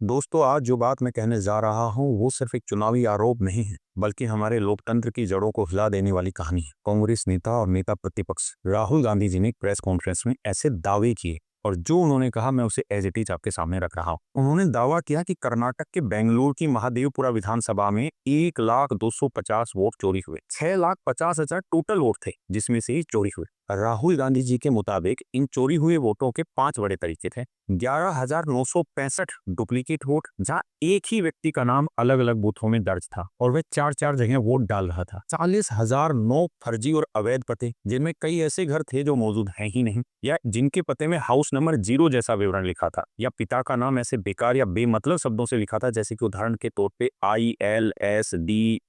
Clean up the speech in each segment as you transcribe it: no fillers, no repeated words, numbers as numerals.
दोस्तों, आज जो बात मैं कहने जा रहा हूँ वो सिर्फ एक चुनावी आरोप नहीं है, बल्कि हमारे लोकतंत्र की जड़ों को हिला देने वाली कहानी है। कांग्रेस नेता और नेता प्रतिपक्ष राहुल गांधी जी ने एक प्रेस कॉन्फ्रेंस में ऐसे दावे किए और जो उन्होंने कहा मैं उसे एज इट इज आपके सामने रख रहा हूँ। उन्होंने दावा किया कि कर्नाटक के बेंगलुरु की महादेवपुरा विधानसभा में 1,250 वोट चोरी हुए। 6,50,000 टोटल वोट थे जिसमें से ही चोरी हुए। राहुल गांधी जी के मुताबिक इन चोरी हुए वोटों के 5 बड़े तरीके थे। 11,965 डुप्लीकेट वोट, जहां एक ही व्यक्ति का नाम अलग अलग बूथों में दर्ज था और वह 4-4 जगह वोट डाल रहा था। 40,009 फर्जी और अवैध पते, जिनमें कई ऐसे घर थे जो मौजूद हैं ही नहीं, या जिनके पते में हाउस नंबर 0 जैसा विवरण लिखा था, या पिता का नाम ऐसे बेकार या बेमतलब शब्दों से लिखा था जैसे कि उदाहरण के तौर पे ILSDFHUG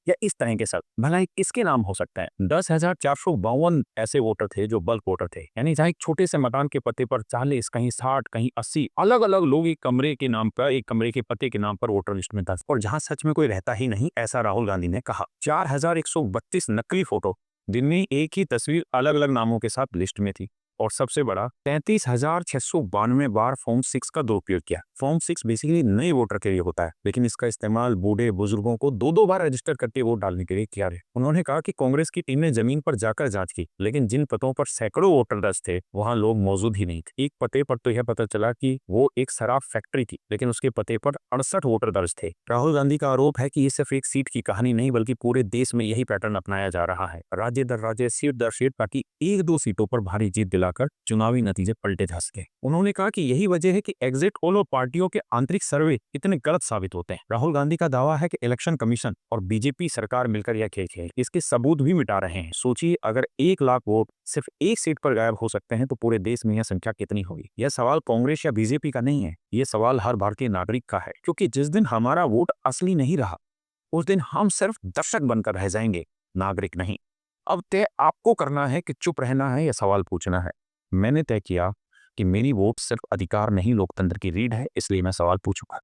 या इस तरह के शब्द। भला इसके नाम हो सकता है। 10,452 ऐसे वोटर थे जो बल्क वोटर थे, यानी जहां एक छोटे से मकान के पते पर 40, कहीं 60, कहीं 80 अलग अलग लोग एक कमरे के नाम पर, एक कमरे के पते के नाम पर वोटर लिस्ट में दर्ज, और जहां सच में कोई रहता ही नहीं, ऐसा राहुल गांधी ने कहा। 4,132 नकली फोटो, जिनमें एक ही तस्वीर अलग अलग नामों के साथ लिस्ट में थी। और सबसे बड़ा 33,692 बार फॉर्म 6 का दुरुपयोग किया। फॉर्म 6 बेसिकली नए वोटर के लिए होता है, लेकिन इसका इस्तेमाल बूढ़े बुजुर्गों को 2-2 बार रजिस्टर करके वोट डालने के लिए किया है। उन्होंने कहा कि कांग्रेस की टीम ने जमीन पर जाकर जांच की, लेकिन जिन पतों पर सैकड़ों वोटर दर्ज थे वहां लोग मौजूद ही नहीं थे। एक पते पर तो यह पता चला कि वो एक शराब फैक्ट्री थी, लेकिन उसके पते पर 68 वोटर दर्ज थे। राहुल गांधी का आरोप है कि ये सिर्फ एक सीट की कहानी नहीं, बल्कि पूरे देश में यही पैटर्न अपनाया जा रहा है। राज्य दर राज्य, सीट दर सीट, ताकि 1-2 सीटों पर भारी जीत दिलाकर चुनावी नतीजे पलटे जा सके। उन्होंने कहा कि यही वजह है कि एग्जिट पोल और पार्टियों के आंतरिक सर्वे इतने गलत साबित होते हैं। राहुल गांधी का दावा है कि इलेक्शन कमीशन और बीजेपी सरकार मिलकर यह खेल खेल इसके सबूत भी मिटा रहे हैं। सोचिए, अगर 1 लाख वोट सिर्फ एक सीट पर गायब हो सकते हैं तो पूरे देश में यह संख्या कितनी होगी। यह सवाल कांग्रेस या बीजेपी का नहीं है, यह सवाल हर भारतीय नागरिक का है, क्योंकि जिस दिन हमारा वोट असली नहीं रहा, उस दिन हम सिर्फ दर्शक बनकर रह जाएंगे, नागरिक नहीं। अब तय आपको करना है कि चुप रहना है या सवाल पूछना है। मैंने तय किया कि मेरी वोट सिर्फ अधिकार नहीं, लोकतंत्र की रीढ़ है, इसलिए मैं सवाल पूछूंगा।